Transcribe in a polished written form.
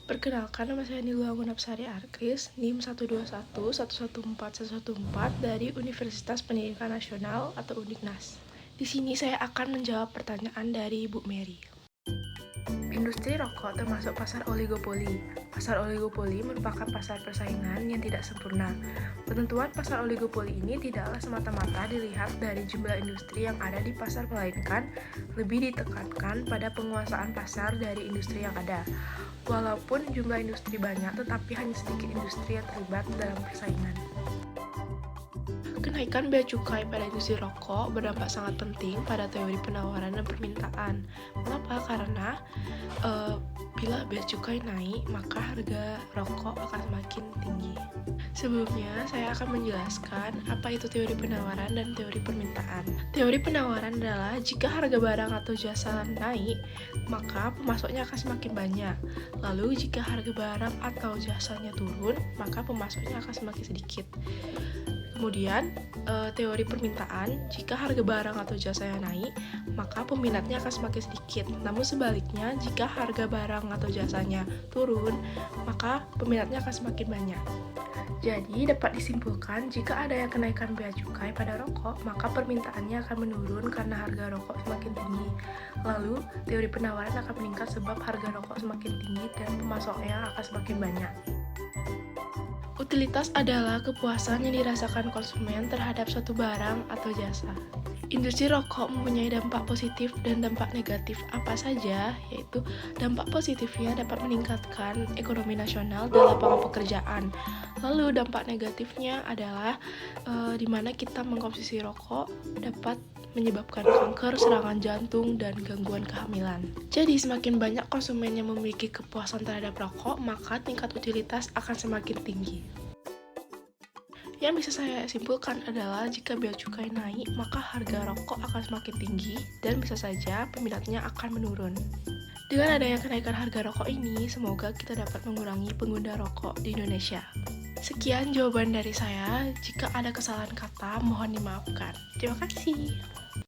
Perkenalkan, nama saya Nilo Agunapsari Arkris, NIM 121114114 dari Universitas Pendidikan Nasional atau Uniknas. Di sini saya akan menjawab pertanyaan dari Ibu Mary. Industri rokok termasuk pasar oligopoli. Pasar oligopoli merupakan pasar persaingan yang tidak sempurna. Penentuan pasar oligopoli ini tidaklah semata-mata dilihat dari jumlah industri yang ada di pasar, melainkan lebih ditekankan pada penguasaan pasar dari industri yang ada. Walaupun jumlah industri banyak, tetapi hanya sedikit industri yang terlibat dalam persaingan. Kenaikan bea cukai pada industri rokok berdampak sangat penting pada teori penawaran dan permintaan. Mengapa? Karena bila bea cukai naik, maka harga rokok akan semakin tinggi. Sebelumnya, saya akan menjelaskan apa itu teori penawaran dan teori permintaan. Teori penawaran adalah jika harga barang atau jasa naik, maka pemasoknya akan semakin banyak. Lalu, jika harga barang atau jasanya turun, maka pemasoknya akan semakin sedikit. Kemudian, teori permintaan, jika harga barang atau jasanya naik, maka peminatnya akan semakin sedikit. Namun sebaliknya, jika harga barang atau jasanya turun, maka peminatnya akan semakin banyak. Jadi, dapat disimpulkan, jika ada yang kenaikan bea cukai pada rokok, maka permintaannya akan menurun karena harga rokok semakin tinggi. Lalu, teori penawaran akan meningkat sebab harga rokok semakin tinggi dan pemasoknya akan semakin banyak. Utilitas adalah kepuasan yang dirasakan konsumen terhadap suatu barang atau jasa. Industri rokok mempunyai dampak positif dan dampak negatif apa saja, yaitu dampak positifnya dapat meningkatkan ekonomi nasional dan lapangan pekerjaan. Lalu dampak negatifnya adalah di mana kita mengkonsumsi rokok dapat menyebabkan kanker, serangan jantung, dan gangguan kehamilan. Jadi semakin banyak konsumen yang memiliki kepuasan terhadap rokok, maka tingkat utilitas akan semakin tinggi. Yang bisa saya simpulkan adalah jika bea cukai naik, maka harga rokok akan semakin tinggi dan bisa saja peminatnya akan menurun. Dengan adanya kenaikan harga rokok ini, semoga kita dapat mengurangi pengguna rokok di Indonesia. Sekian jawaban dari saya. Jika ada kesalahan kata, mohon dimaafkan. Terima kasih.